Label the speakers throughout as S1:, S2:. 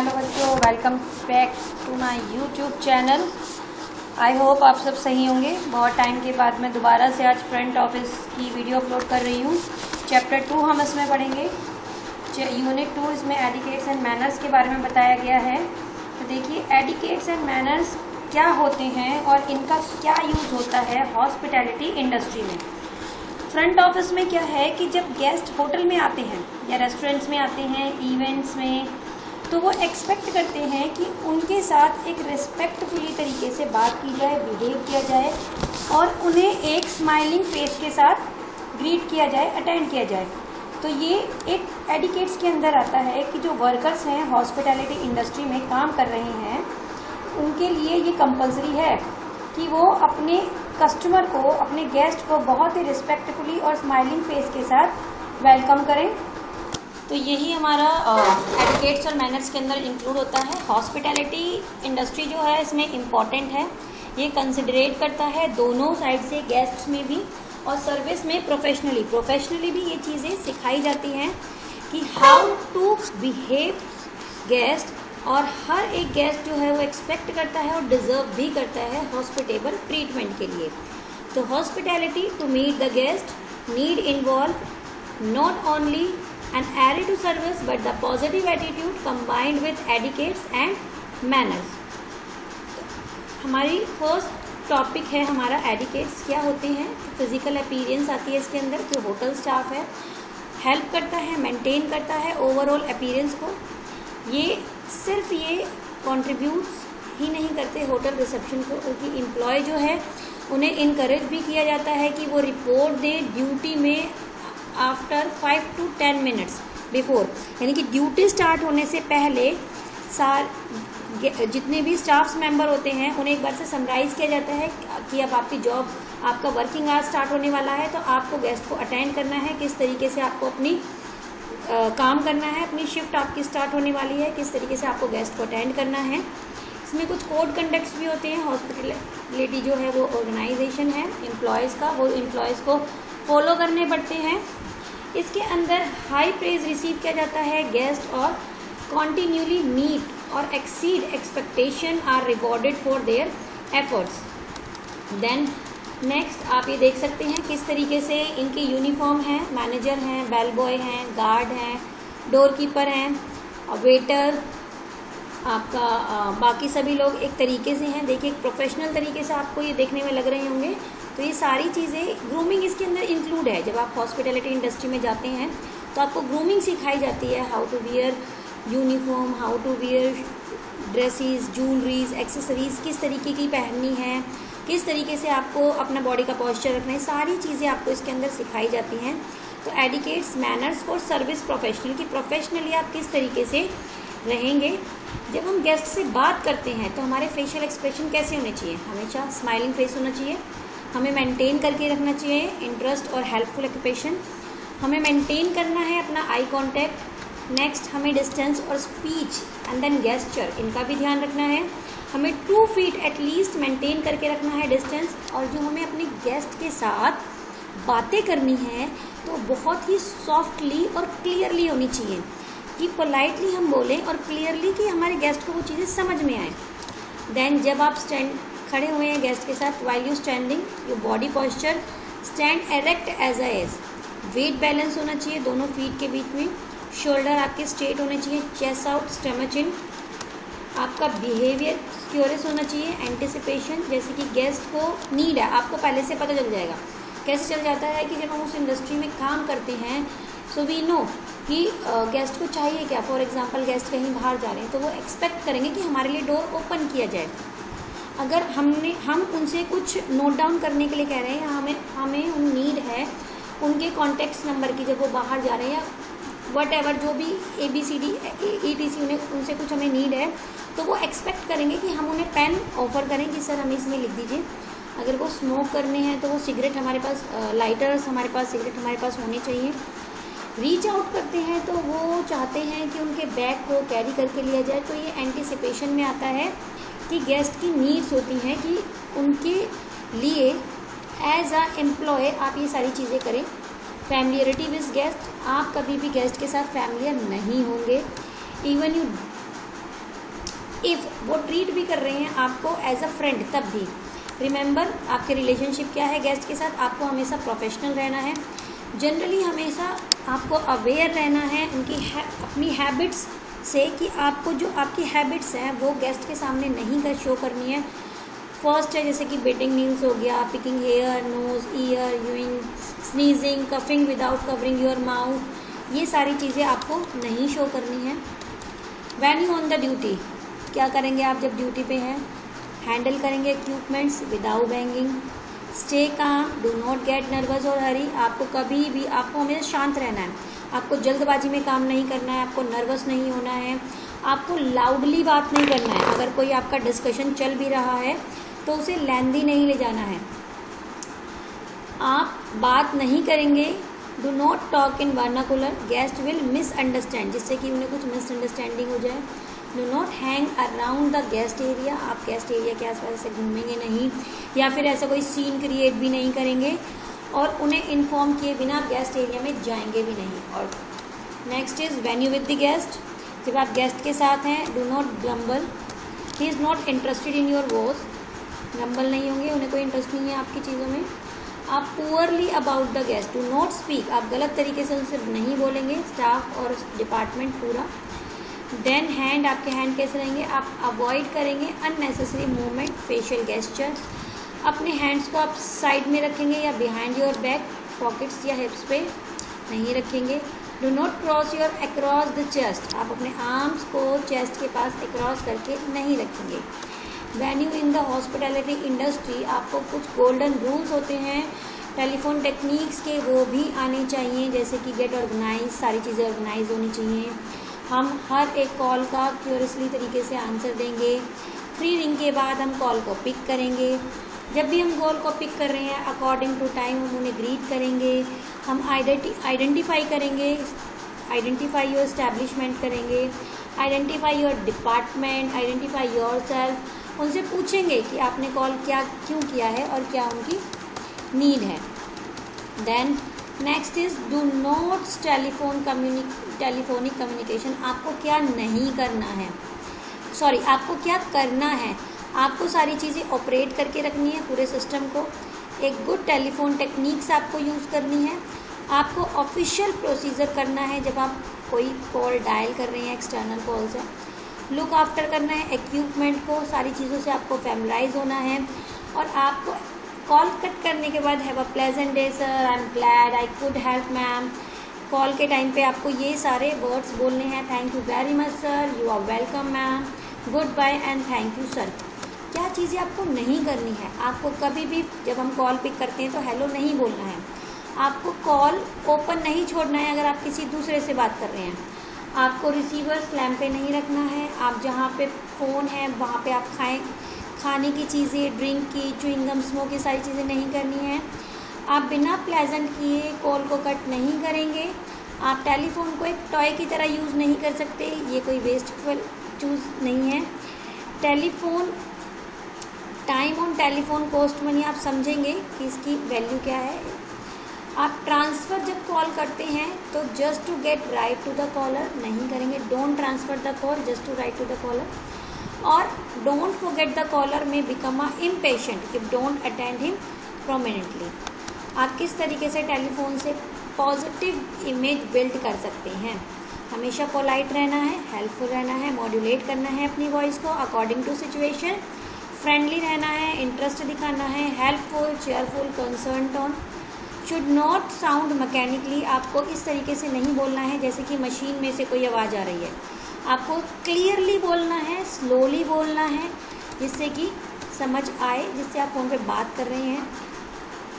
S1: Hello बच्चों, welcome back to my YouTube channel. I hope आप सब सही होंगे। बहुत टाइम के बाद मैं दोबारा से आज फ्रंट ऑफिस की वीडियो अपलोड कर रही हूँ। चैप्टर 2 हम इसमें पढ़ेंगे। यूनिट 2 इसमें एडिकेट्स एंड मैनर्स के बारे में बताया गया है। तो देखिए, एडिकेट्स एंड मैनर्स क्या होते हैं और इनका क्या यूज़ होता है हॉस्पिटैलिटी इंडस्ट्री में। फ्रंट ऑफिस में क्या है कि जब गेस्ट होटल में आते हैं या रेस्टोरेंट्स में आते हैं, इवेंट्स में, तो वो एक्सपेक्ट करते हैं कि उनके साथ एक रिस्पेक्टफुली तरीके से बात की जाए, बिहेव किया जाए और उन्हें एक स्माइलिंग फेस के साथ ग्रीट किया जाए, अटेंड किया जाए। तो ये एक एडिकेट्स के अंदर आता है कि जो वर्कर्स हैं हॉस्पिटैलिटी इंडस्ट्री में काम कर रहे हैं, उनके लिए ये कंपलसरी है कि वो अपने कस्टमर को, अपने गेस्ट को बहुत ही रिस्पेक्टफुली और स्माइलिंग फेस के साथ वेलकम करें। तो यही हमारा एडिकेट्स और मैनर्स के अंदर इंक्लूड होता है। हॉस्पिटैलिटी इंडस्ट्री जो है इसमें इम्पॉर्टेंट है। ये कंसिडरेट करता है दोनों साइड से, गेस्ट्स में भी और सर्विस में प्रोफेशनली भी ये चीज़ें सिखाई जाती हैं कि हाउ टू बिहेव गेस्ट, और हर एक गेस्ट जो है वो एक्सपेक्ट करता है और डिज़र्व भी करता है हॉस्पिटेबल ट्रीटमेंट के लिए। तो hospitality to meet the guest need involve not only an array to service but the positive attitude combined with etiquettes and manners। हमारी फर्स्ट टॉपिक है हमारा एडिकेट्स। क्या होते हैं? फिजिकल अपीयरेंस आती है इसके अंदर। जो होटल स्टाफ है हेल्प करता है, मेंटेन करता है ओवरऑल अपीयरेंस को। ये सिर्फ ये कंट्रीब्यूट्स ही नहीं करते होटल रिसेप्शन को, बल्कि एम्प्लॉय जो है उन्हें इनकरेज भी किया जाता है कि वो रिपोर्ट दें ड्यूटी में आफ्टर 5 to 10 मिनट्स बिफोर, यानी कि ड्यूटी स्टार्ट होने से पहले जितने भी स्टाफ्स मेंबर होते हैं उन्हें एक बार से समराइज़ किया जाता है कि अब आपकी जॉब, आपका वर्किंग आवर स्टार्ट होने वाला है, तो आपको गेस्ट को अटेंड करना है, किस तरीके से आपको अपनी काम करना है, अपनी शिफ्ट आपकी स्टार्ट होने वाली है, किस तरीके से आपको गेस्ट को अटेंड करना है। इसमें कुछ कोड कंडक्ट्स भी होते हैं। हॉस्पिटलिटी जो है वो ऑर्गेनाइजेशन है एम्प्लॉयज़ का, वो एम्प्लॉयज़ को फॉलो करने पड़ते हैं। इसके अंदर हाई प्रेज रिसीव किया जाता है गेस्ट, और कॉन्टीन्यूली मीट और exceed expectation are rewarded for their efforts. Then next आप ये देख सकते हैं किस तरीके से इनके यूनिफॉर्म हैं। मैनेजर हैं, बेल बॉय हैं, गार्ड हैं, डोर कीपर हैं, वेटर, आपका बाकी सभी लोग एक तरीके से हैं। देखिए, एक प्रोफेशनल तरीके से आपको ये देखने में लग रहे होंगे। तो ये सारी चीज़ें, ग्रूमिंग इसके अंदर इंक्लूड है। जब आप हॉस्पिटैलिटी इंडस्ट्री में जाते हैं तो आपको ग्रूमिंग सिखाई जाती है, how to wear uniform, how to wear dresses, jewelleries, accessories किस तरीके की पहननी है, किस तरीके से आपको अपना बॉडी का पॉस्चर रखना है, सारी चीज़ें आपको इसके अंदर सिखाई जाती हैं। तो एडिकेट्स, मैनर्स फॉर सर्विस प्रोफेशनल, कि प्रोफेशनली आप किस तरीके से रहेंगे। जब हम गेस्ट से बात करते हैं तो हमारे फेशियल एक्सप्रेशन कैसे होने चाहिए? हमेशा स्माइलिंग फेस होना चाहिए। हमें मेंटेन करके रखना चाहिए इंटरेस्ट और हेल्पफुल ऑक्यूपेशन। हमें मेंटेन करना है अपना आई कांटेक्ट। नेक्स्ट, हमें डिस्टेंस और स्पीच एंड देन गेस्चर, इनका भी ध्यान रखना है। हमें 2 फीट एटलीस्ट मेंटेन करके रखना है डिस्टेंस। और जो हमें अपने गेस्ट के साथ बातें करनी है तो बहुत ही सॉफ्टली और क्लियरली होनी चाहिए, कि पोलाइटली हम बोलें और क्लियरली, कि हमारे गेस्ट को वो चीज़ें समझ में आए। देन जब आप खड़े हुए हैं गेस्ट के साथ, while you standing, your body posture stand erect as a edge. Weight balance होना चाहिए दोनों फीट के बीच में। शोल्डर आपके स्ट्रेट होने चाहिए। चेस्ट आउट, स्टमच इन। आपका बिहेवियर क्यूरियस होना चाहिए। एंटिसिपेशन, जैसे कि गेस्ट को नीड है, आपको पहले से पता चल जाएगा। कैसे चल जाता है कि जब हम उस इंडस्ट्री में काम करते हैं, सो वी नो कि गेस्ट को चाहिए क्या। फॉर एग्जांपल, गेस्ट कहीं बाहर जा रहे हैं तो वो एक्सपेक्ट करेंगे कि हमारे लिए डोर ओपन किया जाए। अगर हम उनसे कुछ नोट डाउन करने के लिए कह रहे हैं, हमें उन नीड है उनके कॉन्टेक्ट नंबर की, जब वो बाहर जा रहे हैं, या वट एवर जो भी ABCD ETC उनसे कुछ हमें नीड है, तो वो एक्सपेक्ट करेंगे कि हम उन्हें पेन ऑफर करें कि सर हमें इसमें लिख दीजिए। अगर वो स्मोक करने हैं तो वो सिगरेट हमारे पास, लाइटर्स हमारे पास, सिगरेट हमारे पास होने चाहिए। रीच आउट करते हैं तो वो चाहते हैं कि उनके बैग को कैरी करके लिया जाए। तो ये एंटिसिपेशन में आता है कि गेस्ट की नीड्स होती हैं कि उनके लिए एज अ एम्प्लॉय आप ये सारी चीज़ें करें। फैमिलियरिटी विद गेस्ट, आप कभी भी गेस्ट के साथ फैमिलियर नहीं होंगे। इवन यू इफ़ वो ट्रीट भी कर रहे हैं आपको एज अ फ्रेंड तब भी रिमेंबर आपके रिलेशनशिप क्या है गेस्ट के साथ, आपको हमेशा प्रोफेशनल रहना है। जनरली हमेशा आपको अवेयर रहना है उनकी अपनी हैबिट्स से कि आपको जो आपकी हैबिट्स हैं वो गेस्ट के सामने नहीं कर शो करनी है। फर्स्ट है जैसे कि बिटिंग नील्स हो गया, picking hair, nose, ear, yawning, sneezing, coughing without covering your mouth, ये सारी चीज़ें आपको नहीं शो करनी है। When you on the duty, क्या करेंगे आप जब ड्यूटी पे हैं? हैंडल करेंगे equipments without banging. Stay calm, do not get nervous और हरी, आपको कभी भी आपको हमेशा शांत रहना है, आपको जल्दबाजी में काम नहीं करना है, आपको नर्वस नहीं होना है, आपको लाउडली बात नहीं करना है। अगर कोई आपका डिस्कशन चल भी रहा है तो उसे लेंदी नहीं ले जाना है, आप बात नहीं करेंगे। Do not talk in vernacular, guest will misunderstand, जिससे कि उन्हें कुछ मिसअंडरस्टैंडिंग हो जाए। Do not hang around the guest area, आप गेस्ट एरिया के आसपास ऐसे घूमेंगे नहीं या फिर ऐसा कोई सीन क्रिएट भी नहीं करेंगे और उन्हें इन्फॉर्म किए बिना आप गेस्ट एरिया में जाएंगे भी नहीं। और next is when you with the guest, जब आप गेस्ट के साथ हैं do not grumble, he is not interested in your was, grumble नहीं होंगे, उन्हें कोई इंटरेस्ट नहीं है आपकी चीज़ों में। आप poorly about the guest, do not speak, आप गलत तरीके से उनसे नहीं बोलेंगे, स्टाफ और डिपार्टमेंट पूरा। देन हैंड, आपके हैंड कैसे रहेंगे? आप अवॉइड करेंगे अननेसेसरी मूवमेंट, फेशियल गेस्चर, अपने हैंड्स को आप साइड में रखेंगे या बिहाइंड योर बैक, पॉकेट्स या हिप्स पे नहीं रखेंगे। Do not cross your across the chest, आप अपने आर्म्स को चेस्ट के पास अक्रॉस करके नहीं रखेंगे। When you in the hospitality industry, आपको कुछ गोल्डन रूल्स होते हैं टेलीफोन टेक्निक्स के, वो भी आने चाहिए, जैसे कि गेट ऑर्गेनाइज, सारी चीज़ें ऑर्गेनाइज होनी चाहिए। हम हर एक कॉल का क्यूरियसली तरीके से आंसर देंगे। 3 रिंग के बाद हम कॉल को पिक करेंगे। जब भी हम कॉल को पिक कर रहे हैं अकॉर्डिंग टू टाइम हम उन्हें ग्रीट करेंगे। हम आइडेंटिफाई करेंगे, आइडेंटिफाई योर एस्टैब्लिशमेंट करेंगे, identify your department, identify your self, उनसे पूछेंगे कि आपने कॉल क्यों किया है और क्या उनकी नीड है। Then next is do not telephonic communication, आपको क्या नहीं करना है, आपको क्या करना है, आपको सारी चीज़ें ऑपरेट करके रखनी है पूरे सिस्टम को। एक गुड टेलीफोन टेक्निक्स आपको यूज़ करनी है। आपको ऑफिशियल प्रोसीजर करना है जब आप कोई कॉल डायल कर रहे हैं, एक्सटर्नल कॉल से लुक आफ्टर करना है इक्विपमेंट को, सारी चीज़ों से आपको फैमिलाइज होना है। और आपको कॉल कट करने के बाद have a pleasant day sir, I am glad I could help ma'am, call के टाइम पे आपको ये सारे वर्ड्स बोलने हैं। Thank you very much sir, you are welcome ma'am, goodbye and thank you sir. क्या चीज़ें आपको नहीं करनी है? आपको कभी भी जब हम कॉल पिक करते हैं तो हेलो नहीं बोलना है, आपको कॉल ओपन नहीं छोड़ना है अगर आप किसी दूसरे से बात कर रहे हैं, आपको रिसीवर स्लैम पे नहीं रखना है, आप जहाँ पे फ़ोन है वहाँ पे आप खाने की चीज़ें, ड्रिंक की, च्युइंगम, स्मोक, ये सारी चीज़ें नहीं करनी है। आप बिना प्लेजेंट किए कॉल को कट नहीं करेंगे। आप टेलीफोन को एक टॉय की तरह यूज़ नहीं कर सकते, ये कोई वेस्टफुल चूज़ नहीं है। Telephone time on telephone cost money, आप समझेंगे कि इसकी वैल्यू क्या है। आप ट्रांसफ़र जब कॉल करते हैं तो just to get right to the caller नहीं करेंगे, don't transfer the call, just to right to the caller. और डोंट फॉरगेट द कॉलर में become a impatient if don't attend him prominently. आप किस तरीके से टेलीफोन से पॉजिटिव इमेज बिल्ड कर सकते हैं? हमेशा पोलाइट रहना है, हेल्पफुल रहना है, मॉड्यूलेट करना है अपनी वॉइस को अकॉर्डिंग टू सिचुएशन, फ्रेंडली रहना है, इंटरेस्ट दिखाना है, helpful, cheerful, concern tone, should not sound mechanically, आपको इस तरीके से नहीं बोलना है जैसे कि मशीन में से कोई आवाज़ आ रही है। आपको क्लियरली बोलना है, स्लोली बोलना है, जिससे कि समझ आए जिससे आप फ़ोन पे बात कर रहे हैं।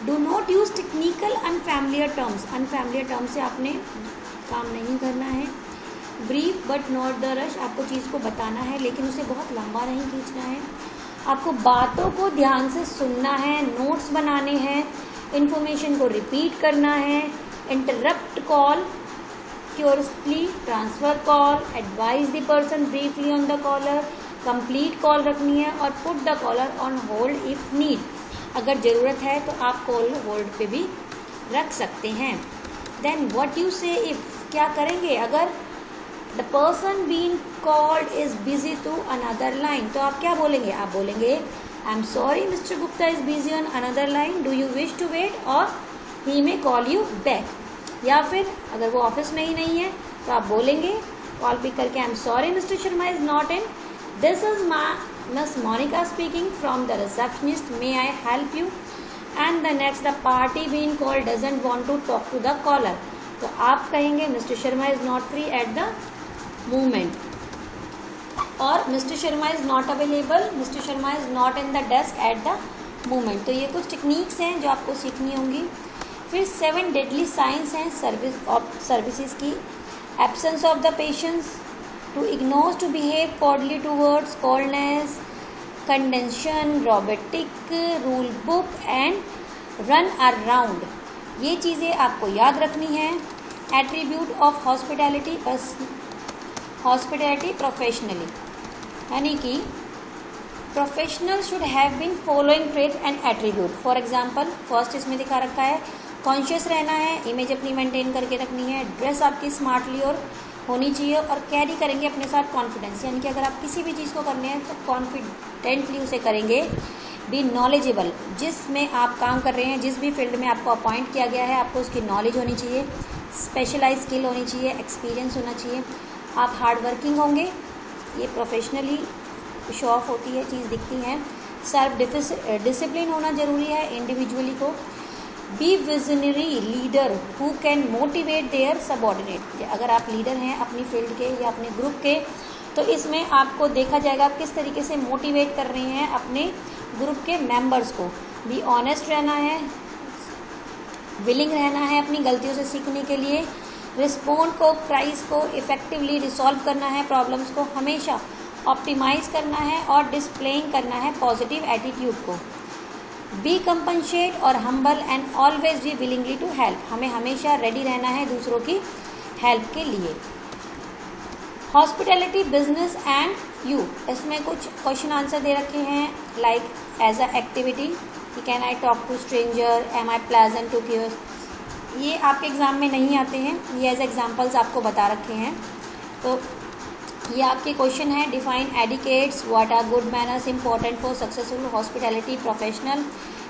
S1: Do not use technical unfamiliar terms, unfamiliar terms से आपने काम नहीं करना है। Brief but not the rush, आपको चीज़ को बताना है लेकिन उसे बहुत लंबा नहीं खींचना है। आपको बातों को ध्यान से सुनना है, नोट्स बनाने हैं, इन्फॉर्मेशन को रिपीट करना है। Interrupt call, curiously transfer call, advise the person briefly on the caller, complete call रखनी है और put the caller on hold if need, अगर ज़रूरत है तो आप कॉल होल्ड पे भी रख सकते हैं। Then what you say if, क्या करेंगे अगर the person being called is busy to another line, तो आप क्या बोलेंगे, आप बोलेंगे I am sorry Mr Gupta is busy on another line, do you wish to wait, और he may call you back. या फिर अगर वो ऑफिस में ही नहीं है तो आप बोलेंगे कॉल पिक करके, I am sorry mister Sharma is not in, this is miss Monika speaking from the receptionist, may I help you, and the next the party being called doesn't want to talk to the caller, तो आप कहेंगे mister Sharma is not free at the moment, और mister Sharma is not available, mister Sharma is not in the desk at the moment. तो ये कुछ techniques हैं जो आपको सीखनी होंगी। फिर 7 डेडली साइंस हैं सर्विसेज की, absence of the patience, to ignore, to behave coldly towards, coldness, condescension, robotic, rule book and run around, ये चीज़ें आपको याद रखनी है। एट्रीब्यूट ऑफ हॉस्पिटैलिटी प्रोफेशनली, यानी कि professional should have been following trait and attribute. For example first इसमें दिखा रखा है कॉन्शियस रहना है, इमेज अपनी मेंटेन करके रखनी है, ड्रेस आपकी स्मार्टली और होनी चाहिए, और कैरी करेंगे अपने साथ कॉन्फिडेंस, यानी कि अगर आप किसी भी चीज़ को करने हैं तो कॉन्फिडेंटली उसे करेंगे। बी नॉलेजेबल, जिसमें आप काम कर रहे हैं, जिस भी फील्ड में आपको अपॉइंट किया गया है आपको उसकी नॉलेज होनी चाहिए, स्पेशलाइज स्किल होनी चाहिए, एक्सपीरियंस होना चाहिए। आप हार्ड वर्किंग होंगे, ये प्रोफेशनली शो ऑफ होती है, चीज़ दिखती है। सेल्फ डिसिप्लिन होना ज़रूरी है इंडिविजुअली को। Be visionary leader who can motivate their subordinate, अगर आप लीडर हैं अपनी फील्ड के या अपने ग्रुप के तो इसमें आपको देखा जाएगा आप किस तरीके से मोटिवेट कर रहे हैं अपने ग्रुप के मेंबर्स को। बी ऑनेस्ट रहना है, विलिंग रहना है अपनी गलतियों से सीखने के लिए। रिस्पॉन्ड को, क्राइस को इफेक्टिवली रिसॉल्व करना है, प्रॉब्लम्स को हमेशा ऑप्टिमाइज करना है और डिस्प्लेइंग करना है पॉजिटिव एटीट्यूड को। बी कंपनसेट और humble and always be willingly to help, हमें हमेशा रेडी रहना है दूसरों की हेल्प के लिए। हॉस्पिटैलिटी बिजनेस एंड यू, इसमें कुछ क्वेश्चन आंसर दे रखे हैं like as a activity, can I talk to stranger, am I pleasant to cure, ये आपके एग्ज़ाम में नहीं आते हैं, ये एज एग्जाम्पल्स आपको बता रखे हैं। तो ये आपके क्वेश्चन है। Define etiquettes, what are good manners important for successful hospitality professional,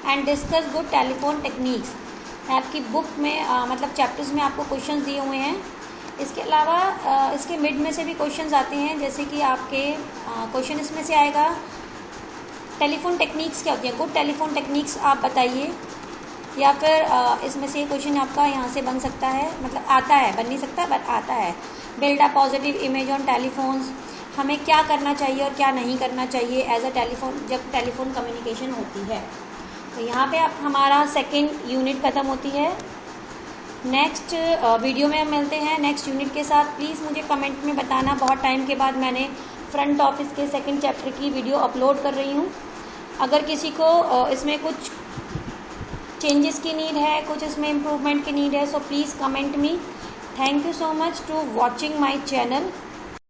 S1: and discuss good telephone techniques. आपकी बुक में मतलब चैप्टर्स में आपको क्वेश्चंस दिए हुए हैं। इसके अलावा इसके मिड में से भी क्वेश्चंस आते हैं, जैसे कि आपके क्वेश्चन इसमें से आएगा टेलीफोन टेक्निक्स क्या होती हैं, गुड टेलीफोन टेक्निक्स आप बताइए, या फिर इसमें से क्वेश्चन आपका यहाँ से बन सकता है, मतलब आता है, बन नहीं सकता बट आता है। Build a positive image on telephones, हमें क्या करना चाहिए और क्या नहीं करना चाहिए एज अ टेलीफोन, जब टेलीफोन कम्युनिकेशन होती है। तो यहाँ पे आप हमारा सेकेंड यूनिट ख़त्म होती है। नेक्स्ट वीडियो में हम मिलते हैं नेक्स्ट यूनिट के साथ। प्लीज़ मुझे कमेंट में बताना, बहुत टाइम के बाद मैंने फ्रंट ऑफिस के सेकेंड चैप्टर की वीडियो अपलोड कर रही हूँ। अगर किसी को इसमें कुछ चेंजेस की नीड है, कुछ इसमें इम्प्रूवमेंट की नीड है, so please comment me. Thank you so much to watching my channel.